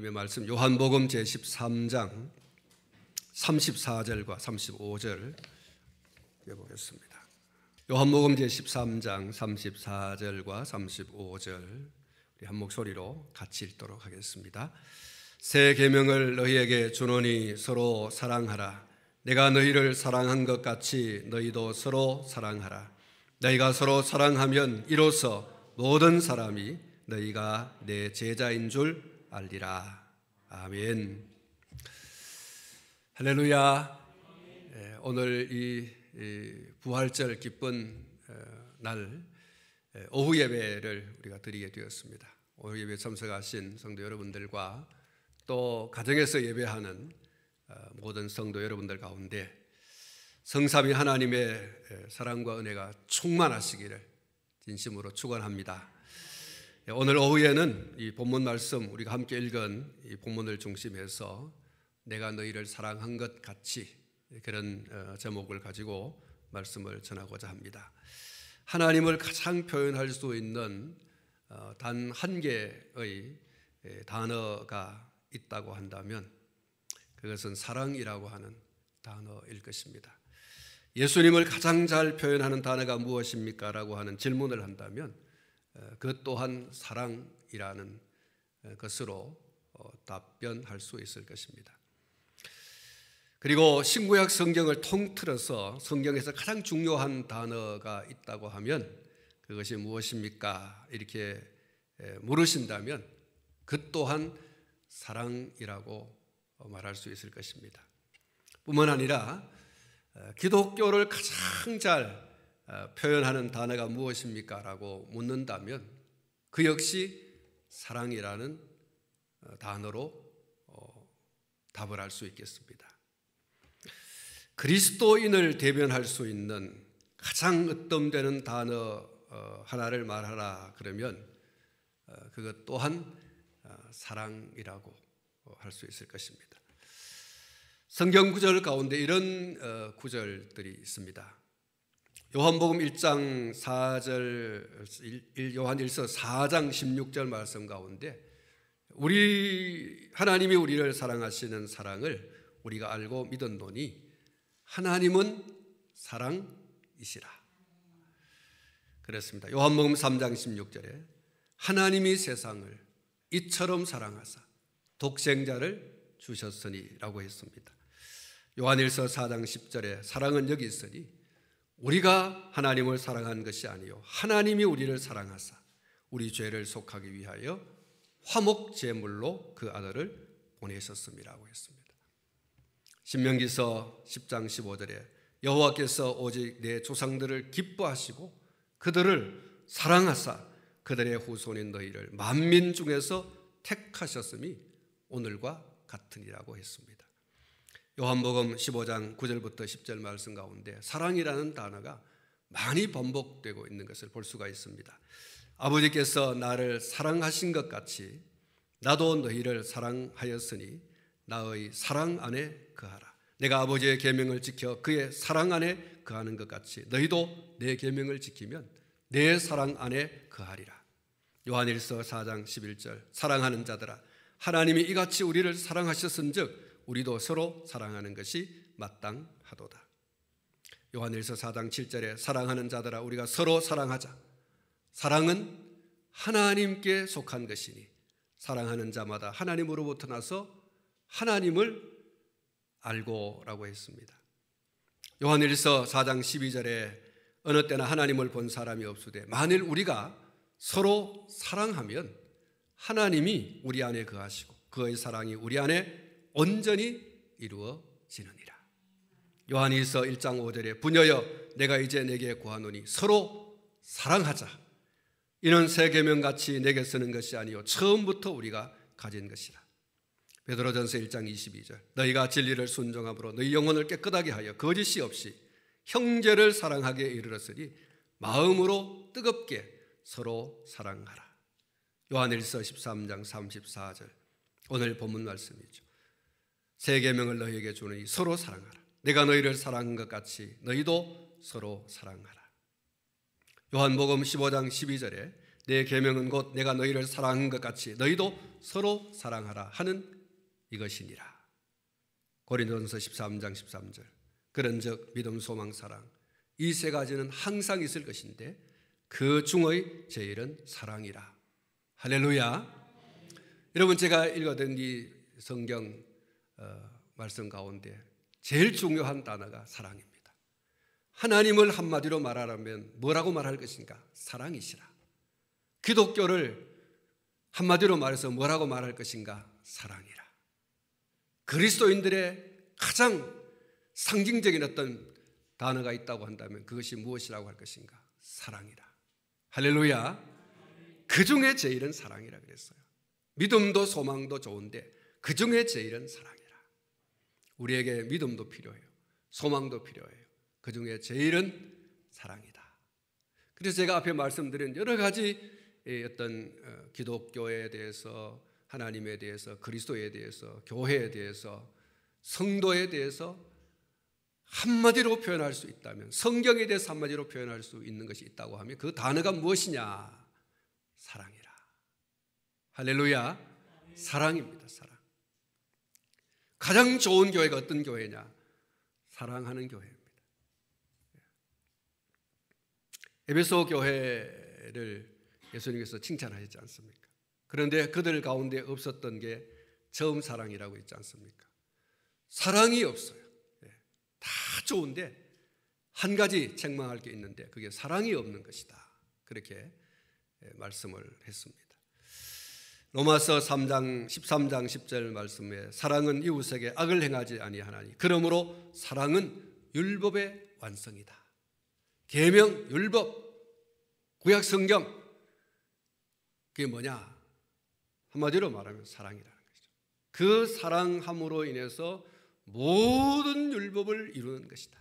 하나님의 말씀 요한복음 제13장 34절과 35절 읽어보겠습니다. 요한복음 제13장 34절과 35절 우리 한 목소리로 같이 읽도록 하겠습니다. 새 계명을 너희에게 주노니 서로 사랑하라. 내가 너희를 사랑한 것 같이 너희도 서로 사랑하라. 너희가 서로 사랑하면 이로써 모든 사람이 너희가 내 제자인 줄 알리라. 아멘. 할렐루야. 오늘 이 부활절 기쁜 날 오후 예배를 우리가 드리게 되었습니다. 오후 예배 참석하신 성도 여러분들과 또 가정에서 예배하는 모든 성도 여러분들 가운데 성삼위 하나님의 사랑과 은혜가 충만하시기를 진심으로 축원합니다. 오늘 오후에는 이 본문 말씀 우리가 함께 읽은 이 본문을 중심해서 내가 너희를 사랑한 것 같이 그런 제목을 가지고 말씀을 전하고자 합니다. 하나님을 가장 표현할 수 있는 단 한 개의 단어가 있다고 한다면 그것은 사랑이라고 하는 단어일 것입니다. 예수님을 가장 잘 표현하는 단어가 무엇입니까? 라고 하는 질문을 한다면 그 또한 사랑이라는 것으로 답변할 수 있을 것입니다. 그리고 신구약 성경을 통틀어서 성경에서 가장 중요한 단어가 있다고 하면 그것이 무엇입니까? 이렇게 물으신다면 그 또한 사랑이라고 말할 수 있을 것입니다. 뿐만 아니라 기독교를 가장 잘 표현하는 단어가 무엇입니까? 라고 묻는다면 그 역시 사랑이라는 단어로 답을 할 수 있겠습니다. 그리스도인을 대변할 수 있는 가장 으뜸되는 단어 하나를 말하라 그러면 그것 또한 사랑이라고 할 수 있을 것입니다. 성경 구절 가운데 이런 구절들이 있습니다. 요한복음 1장 4절, 요한일서 4장 16절 말씀 가운데 하나님이 우리를 사랑하시는 사랑을 우리가 알고 믿었노니 하나님은 사랑이시라. 그렇습니다. 요한복음 3장 16절에 하나님이 세상을 이처럼 사랑하사 독생자를 주셨으니 라고 했습니다. 요한일서 4장 10절에 사랑은 여기 있으니 우리가 하나님을 사랑한 것이 아니요 하나님이 우리를 사랑하사 우리 죄를 속하기 위하여 화목 제물로 그 아들을 보내셨음이라고 했습니다. 신명기서 10장 15절에 여호와께서 오직 내 조상들을 기뻐하시고 그들을 사랑하사 그들의 후손인 너희를 만민 중에서 택하셨음이 오늘과 같으니라고 했습니다. 요한복음 15장 9절부터 10절 말씀 가운데 사랑이라는 단어가 많이 반복되고 있는 것을 볼 수가 있습니다. 아버지께서 나를 사랑하신 것 같이 나도 너희를 사랑하였으니 나의 사랑 안에 거하라. 내가 아버지의 계명을 지켜 그의 사랑 안에 거하는 것 같이 너희도 내 계명을 지키면 내 사랑 안에 거하리라. 요한일서 4장 11절 사랑하는 자들아 하나님이 이같이 우리를 사랑하셨은즉 우리도 서로 사랑하는 것이 마땅하도다. 요한일서 4장 7절에 사랑하는 자들아 우리가 서로 사랑하자. 사랑은 하나님께 속한 것이니 사랑하는 자마다 하나님으로부터 나서 하나님을 알고 라고 했습니다. 요한일서 4장 12절에 어느 때나 하나님을 본 사람이 없으되 만일 우리가 서로 사랑하면 하나님이 우리 안에 거하시고 그의 사랑이 우리 안에 온전히 이루어지느니라. 요한일서 1장 5절에 부녀여 내가 이제 내게 구하노니 서로 사랑하자. 이는 새 계명같이 내게 쓰는 것이 아니요 처음부터 우리가 가진 것이라. 베드로전서 1장 22절 너희가 진리를 순종함으로 너희 영혼을 깨끗하게 하여 거짓이 없이 형제를 사랑하게 이르렀으니 마음으로 뜨겁게 서로 사랑하라. 요한일서 13장 34절 오늘 본문 말씀이죠. 새 계명을 너희에게 주노니 서로 사랑하라. 내가 너희를 사랑한 것 같이 너희도 서로 사랑하라. 요한복음 15장 12절에 내 계명은 곧 내가 너희를 사랑한 것 같이 너희도 서로 사랑하라 하는 이것이니라. 고린도전서 13장 13절. 그런즉 믿음, 소망, 사랑 이 세 가지는 항상 있을 것인데 그 중의 제일은 사랑이라. 할렐루야. 여러분, 제가 읽어둔 이 성경 말씀 가운데 제일 중요한 단어가 사랑입니다. 하나님을 한마디로 말하라면 뭐라고 말할 것인가? 사랑이시라. 기독교를 한마디로 말해서 뭐라고 말할 것인가? 사랑이라. 그리스도인들의 가장 상징적인 어떤 단어가 있다고 한다면 그것이 무엇이라고 할 것인가? 사랑이라. 할렐루야. 그 중에 제일은 사랑이라 그랬어요. 믿음도 소망도 좋은데 그 중에 제일은 사랑이라. 우리에게 믿음도 필요해요. 소망도 필요해요. 그 중에 제일은 사랑이다. 그래서 제가 앞에 말씀드린 여러 가지 어떤 기독교에 대해서, 하나님에 대해서, 그리스도에 대해서, 교회에 대해서, 성도에 대해서 한마디로 표현할 수 있다면, 성경에 대해서 한마디로 표현할 수 있는 것이 있다고 하면 그 단어가 무엇이냐? 사랑이라. 할렐루야. 사랑입니다. 사랑. 가장 좋은 교회가 어떤 교회냐? 사랑하는 교회입니다. 에베소 교회를 예수님께서 칭찬하셨지 않습니까? 그런데 그들 가운데 없었던 게 처음 사랑이라고 있지 않습니까? 사랑이 없어요. 다 좋은데 한 가지 책망할 게 있는데 그게 사랑이 없는 것이다. 그렇게 말씀을 했습니다. 로마서 3장 13장 10절 말씀에 사랑은 이웃에게 악을 행하지 아니하나니 그러므로 사랑은 율법의 완성이다. 계명, 율법, 구약 성경, 그게 뭐냐? 한마디로 말하면 사랑이라는 것이죠. 그 사랑함으로 인해서 모든 율법을 이루는 것이다.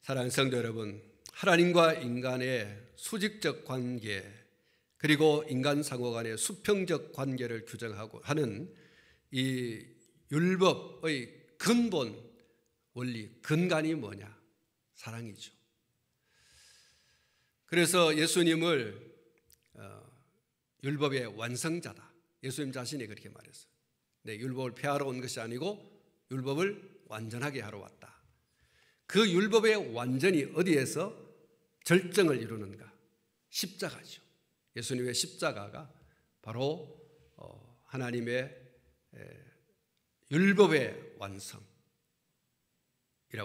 사랑하는 성도 여러분, 하나님과 인간의 수직적 관계 그리고 인간 상호 간의 수평적 관계를 규정하고 하는 이 율법의 근본 원리, 근간이 뭐냐? 사랑이죠. 그래서 예수님을 율법의 완성자다. 예수님 자신이 그렇게 말했어요. 내 율법을 폐하러 온 것이 아니고 율법을 완전하게 하러 왔다. 그 율법의 완전이 어디에서 절정을 이루는가? 십자가죠. 예수님의 십자가가 바로 하나님의 율법의 완성이라고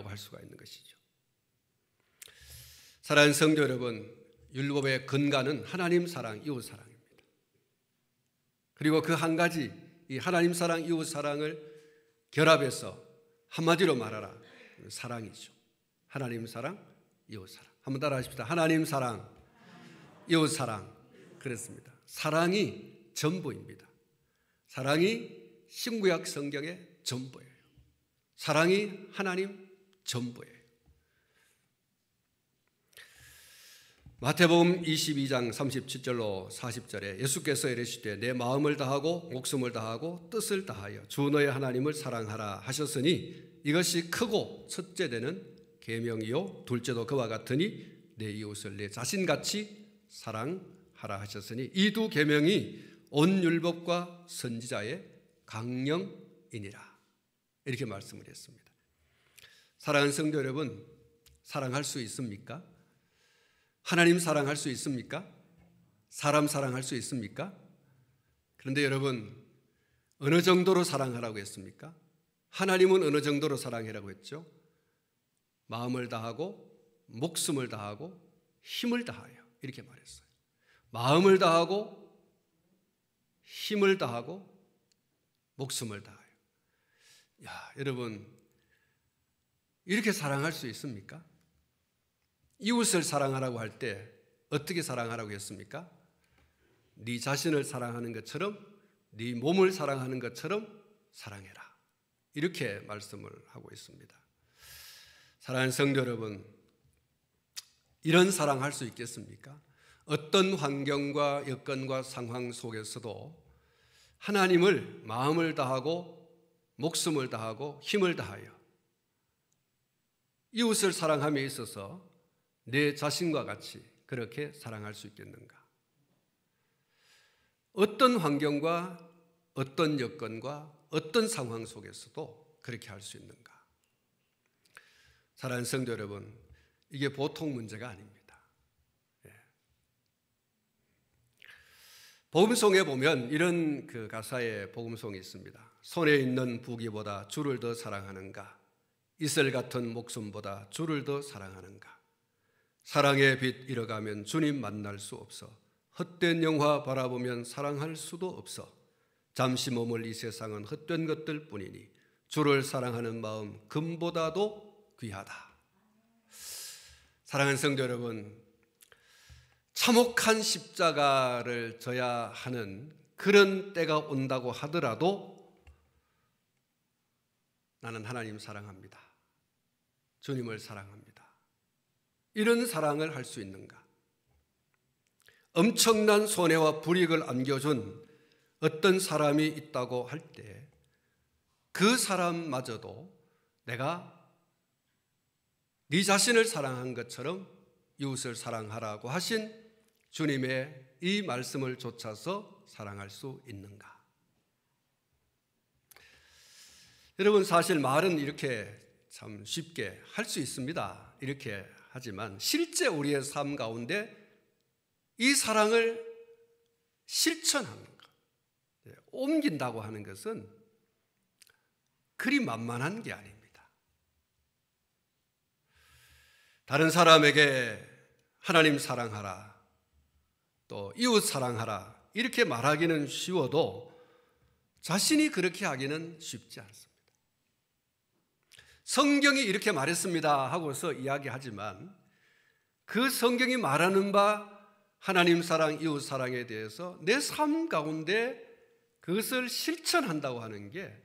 할 수가 있는 것이죠. 사랑하는 성도 여러분, 율법의 근간은 하나님 사랑, 이웃 사랑입니다. 그리고 그 한 가지 이 하나님 사랑, 이웃 사랑을 결합해서 한마디로 말하라. 사랑이죠. 하나님 사랑, 이웃 사랑. 한번 따라 하십시다. 하나님 사랑, 이웃 사랑. 그렇습니다. 사랑이 전부입니다. 사랑이 신구약 성경의 전부예요. 사랑이 하나님 전부예요. 마태복음 22장 37절로 40절에 예수께서 이르시되 내 마음을 다하고 목숨을 다하고 뜻을 다하여 주 너의 하나님을 사랑하라 하셨으니 이것이 크고 첫째 되는 계명이요 둘째도 그와 같으니 내 이웃을 내 자신같이 사랑하라 하셨으니 이 두 계명이 온 율법과 선지자의 강령이니라. 이렇게 말씀을 했습니다. 사랑하는 성도 여러분, 사랑할 수 있습니까? 하나님 사랑할 수 있습니까? 사람 사랑할 수 있습니까? 그런데 여러분, 어느 정도로 사랑하라고 했습니까? 하나님은 어느 정도로 사랑하라고 했죠? 마음을 다하고 목숨을 다하고 힘을 다하여 이렇게 말했어요. 마음을 다하고 힘을 다하고 목숨을 다하여. 여러분, 이렇게 사랑할 수 있습니까? 이웃을 사랑하라고 할 때 어떻게 사랑하라고 했습니까? 네 자신을 사랑하는 것처럼 네 몸을 사랑하는 것처럼 사랑해라. 이렇게 말씀을 하고 있습니다. 사랑하는 성도 여러분, 이런 사랑할 수 있겠습니까? 어떤 환경과 여건과 상황 속에서도 하나님을 마음을 다하고 목숨을 다하고 힘을 다하여 이웃을 사랑함에 있어서 내 자신과 같이 그렇게 사랑할 수 있겠는가? 어떤 환경과 어떤 여건과 어떤 상황 속에서도 그렇게 할 수 있는가? 사랑하는 성도 여러분, 이게 보통 문제가 아닙니다. 복음송에 보면 이런 그 가사의 복음송이 있습니다. 손에 있는 부귀보다 주를 더 사랑하는가? 이슬 같은 목숨보다 주를 더 사랑하는가? 사랑의 빛 잃어가면 주님 만날 수 없어. 헛된 영화 바라보면 사랑할 수도 없어. 잠시 머물 이 세상은 헛된 것들 뿐이니 주를 사랑하는 마음 금보다도 귀하다. 사랑하는 성도 여러분, 참혹한 십자가를 져야 하는 그런 때가 온다고 하더라도 나는 하나님 사랑합니다. 주님을 사랑합니다. 이런 사랑을 할 수 있는가? 엄청난 손해와 불이익을 안겨준 어떤 사람이 있다고 할 때 그 사람마저도 내가 네 자신을 사랑한 것처럼 이웃을 사랑하라고 하신 주님의 이 말씀을 좇아서 사랑할 수 있는가? 여러분, 사실 말은 이렇게 참 쉽게 할 수 있습니다. 이렇게 하지만 실제 우리의 삶 가운데 이 사랑을 실천하는 것, 옮긴다고 하는 것은 그리 만만한 게 아닙니다. 다른 사람에게 하나님 사랑하라, 또 이웃 사랑하라 이렇게 말하기는 쉬워도 자신이 그렇게 하기는 쉽지 않습니다. 성경이 이렇게 말했습니다 하고서 이야기하지만 그 성경이 말하는 바 하나님 사랑, 이웃 사랑에 대해서 내 삶 가운데 그것을 실천한다고 하는 게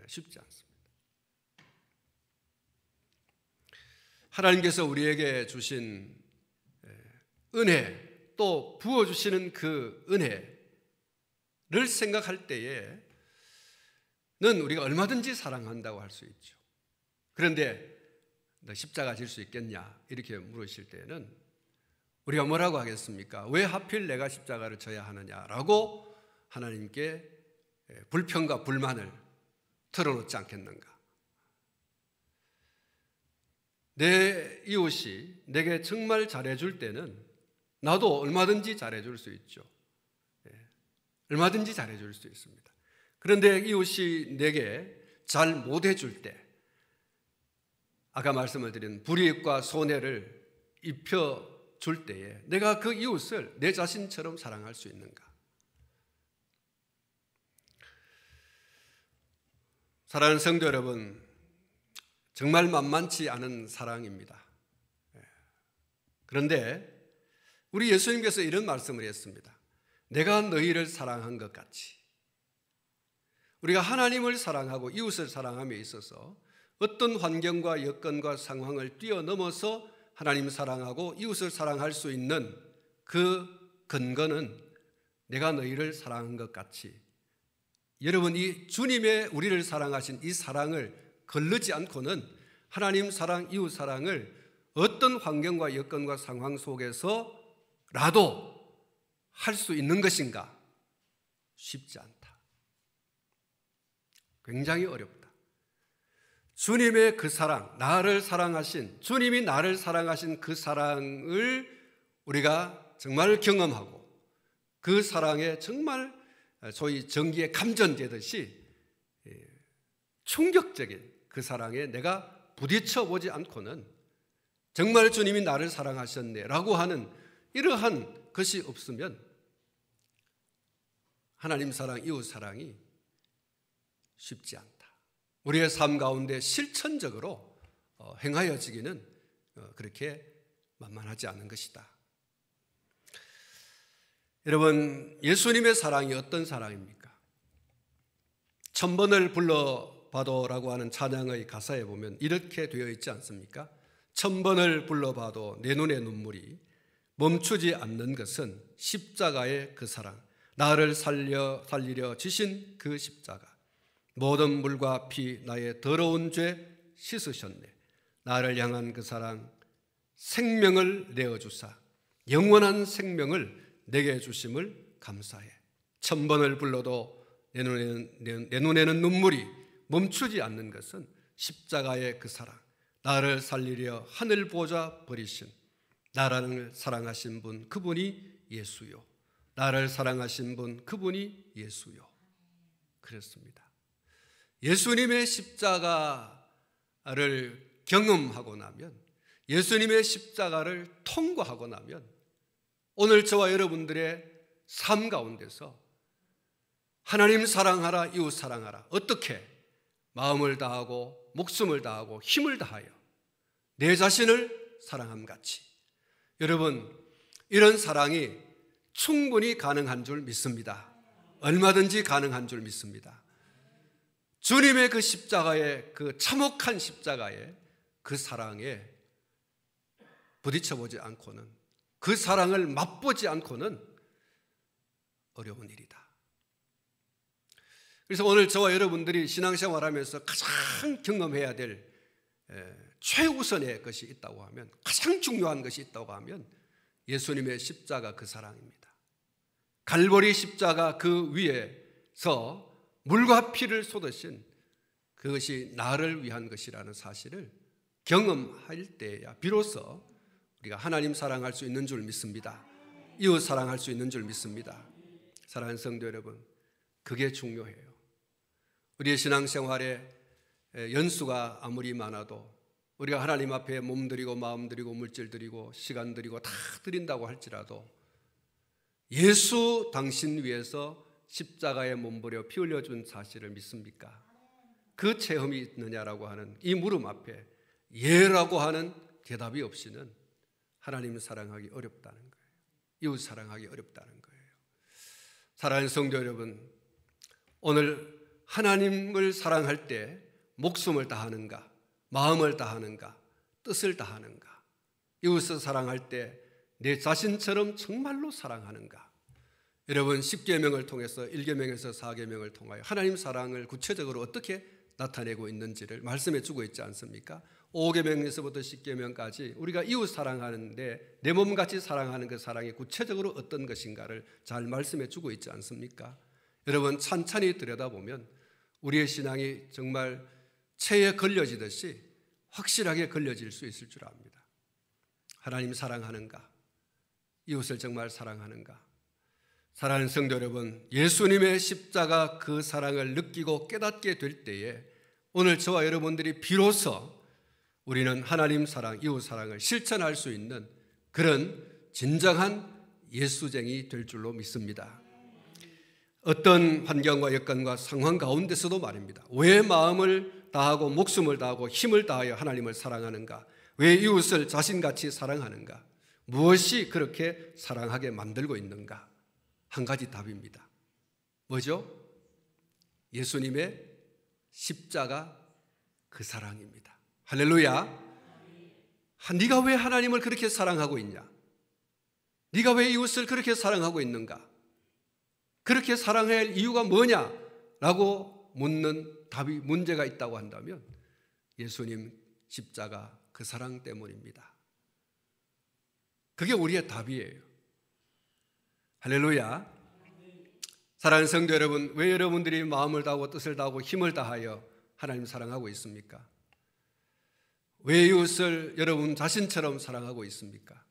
쉽지 않습니다. 하나님께서 우리에게 주신 은혜, 또 부어주시는 그 은혜를 생각할 때에는 우리가 얼마든지 사랑한다고 할 수 있죠. 그런데 너 십자가 질 수 있겠냐 이렇게 물으실 때는 우리가 뭐라고 하겠습니까? 왜 하필 내가 십자가를 져야 하느냐라고 하나님께 불평과 불만을 털어놓지 않겠는가? 내 이웃이 내게 정말 잘해줄 때는 나도 얼마든지 잘해줄 수 있죠. 얼마든지 잘해줄 수 있습니다. 그런데 이웃이 내게 잘 못해줄 때, 아까 말씀을 드린 불이익과 손해를 입혀줄 때에 내가 그 이웃을 내 자신처럼 사랑할 수 있는가? 사랑하는 성도 여러분, 정말 만만치 않은 사랑입니다. 그런데 우리 예수님께서 이런 말씀을 했습니다. 내가 너희를 사랑한 것 같이. 우리가 하나님을 사랑하고 이웃을 사랑함에 있어서 어떤 환경과 여건과 상황을 뛰어넘어서 하나님 사랑하고 이웃을 사랑할 수 있는 그 근거는 내가 너희를 사랑한 것 같이. 여러분, 이 주님의 우리를 사랑하신 이 사랑을 거르지 않고는 하나님 사랑, 이웃 사랑을 어떤 환경과 여건과 상황 속에서라도 할 수 있는 것인가? 쉽지 않다. 굉장히 어렵다. 주님의 그 사랑, 나를 사랑하신, 주님이 나를 사랑하신 그 사랑을 우리가 정말 경험하고 그 사랑에 정말 소위 전기에 감전되듯이 충격적인 그 사랑에 내가 부딪혀 보지 않고는 정말 주님이 나를 사랑하셨네라고 하는 이러한 것이 없으면 하나님 사랑, 이웃 사랑이 쉽지 않다. 우리의 삶 가운데 실천적으로 행하여지기는 그렇게 만만하지 않은 것이다. 여러분, 예수님의 사랑이 어떤 사랑입니까? 1000번을 불러봐도라고 하는 찬양의 가사에 보면 이렇게 되어 있지 않습니까? 1000번을 불러봐도 내 눈의 눈물이 멈추지 않는 것은 십자가의 그 사랑, 나를 살리려 지신 그 십자가. 모든 물과 피 나의 더러운 죄 씻으셨네. 나를 향한 그 사랑, 생명을 내어주사 영원한 생명을 내게 주심을 감사해. 1000번을 불러도 내 눈에는 눈물이 멈추지 않는 것은 십자가의 그 사랑, 나를 살리려 하늘 보좌 버리신, 나를 사랑하신 분 그분이 예수요, 나를 사랑하신 분 그분이 예수요. 그렇습니다. 예수님의 십자가를 경험하고 나면, 예수님의 십자가를 통과하고 나면 오늘 저와 여러분들의 삶 가운데서 하나님 사랑하라, 이웃 사랑하라, 어떻게 마음을 다하고 목숨을 다하고 힘을 다하여 내 자신을 사랑함 같이, 여러분, 이런 사랑이 충분히 가능한 줄 믿습니다. 얼마든지 가능한 줄 믿습니다. 주님의 그 십자가의, 그 참혹한 십자가의 그 사랑에 부딪혀보지 않고는, 그 사랑을 맛보지 않고는 어려운 일이다. 그래서 오늘 저와 여러분들이 신앙생활하면서 가장 경험해야 될 최우선의 것이 있다고 하면, 가장 중요한 것이 있다고 하면 예수님의 십자가 그 사랑입니다. 갈보리 십자가 그 위에서 물과 피를 쏟으신 그것이 나를 위한 것이라는 사실을 경험할 때야 비로소 우리가 하나님 사랑할 수 있는 줄 믿습니다. 이웃 사랑할 수 있는 줄 믿습니다. 사랑하는 성도 여러분, 그게 중요해요. 우리의 신앙생활에 연수가 아무리 많아도, 우리가 하나님 앞에 몸 드리고 마음 드리고 물질 드리고 시간 드리고 다 드린다고 할지라도 예수 당신 위해서 십자가에 몸부려 피 흘려준 사실을 믿습니까? 그 체험이 있느냐라고 하는 이 물음 앞에 예라고 하는 대답이 없이는 하나님을 사랑하기 어렵다는 거예요. 이웃 사랑하기 어렵다는 거예요. 사랑하는 성도 여러분, 오늘 하나님을 사랑할 때 목숨을 다하는가, 마음을 다하는가, 뜻을 다하는가, 이웃을 사랑할 때 내 자신처럼 정말로 사랑하는가. 여러분, 10계명을 통해서 1계명에서 4계명을 통하여 하나님 사랑을 구체적으로 어떻게 나타내고 있는지를 말씀해 주고 있지 않습니까? 5계명에서부터 10계명까지 우리가 이웃 사랑하는데 내 몸같이 사랑하는 그 사랑이 구체적으로 어떤 것인가를 잘 말씀해 주고 있지 않습니까? 여러분, 찬찬히 들여다보면 우리의 신앙이 정말 체에 걸려지듯이 확실하게 걸려질 수 있을 줄 압니다. 하나님 사랑하는가? 이웃을 정말 사랑하는가? 사랑하는 성도 여러분, 예수님의 십자가 그 사랑을 느끼고 깨닫게 될 때에 오늘 저와 여러분들이 비로소 우리는 하나님 사랑, 이웃 사랑을 실천할 수 있는 그런 진정한 예수쟁이 될 줄로 믿습니다. 어떤 환경과 여건과 상황 가운데서도 말입니다. 왜 마음을 다하고 목숨을 다하고 힘을 다하여 하나님을 사랑하는가? 왜 이웃을 자신같이 사랑하는가? 무엇이 그렇게 사랑하게 만들고 있는가? 한 가지 답입니다. 뭐죠? 예수님의 십자가 그 사랑입니다. 할렐루야. 네가 왜 하나님을 그렇게 사랑하고 있냐? 네가 왜 이웃을 그렇게 사랑하고 있는가? 그렇게 사랑해야 할 이유가 뭐냐라고 묻는 답이 문제가 있다고 한다면 예수님 십자가 그 사랑 때문입니다. 그게 우리의 답이에요. 할렐루야. 사랑하는 성도 여러분, 왜 여러분들이 마음을 다하고 뜻을 다하고 힘을 다하여 하나님 사랑하고 있습니까? 왜 이웃을 여러분 자신처럼 사랑하고 있습니까?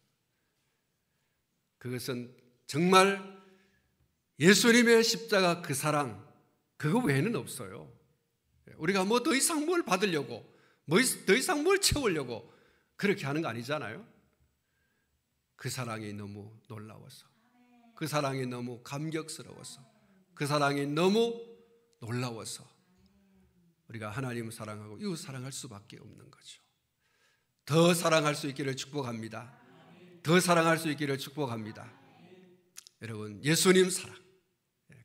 그것은 정말 예수님의 십자가 그 사랑, 그거 외에는 없어요. 우리가 뭐 더 이상 뭘 받으려고, 더 이상 뭘 채우려고 그렇게 하는 거 아니잖아요. 그 사랑이 너무 놀라워서, 그 사랑이 너무 감격스러워서, 그 사랑이 너무 놀라워서 우리가 하나님을 사랑하고 이웃 사랑할 수밖에 없는 거죠. 더 사랑할 수 있기를 축복합니다. 더 사랑할 수 있기를 축복합니다. 여러분, 예수님 사랑,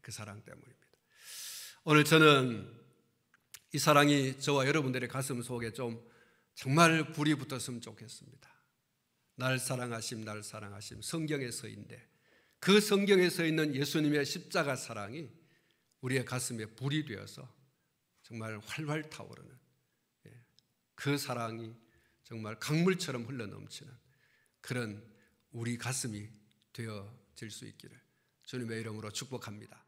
그 사랑 때문입니다. 오늘 저는 이 사랑이 저와 여러분들의 가슴 속에 좀 정말 불이 붙었으면 좋겠습니다. 날 사랑하심, 날 사랑하심, 성경에 서 있는데 그 성경에 서 있는 예수님의 십자가 사랑이 우리의 가슴에 불이 되어서 정말 활활 타오르는, 그 사랑이 정말 강물처럼 흘러넘치는 그런 우리 가슴이 되어질 수 있기를 주님의 이름으로 축복합니다.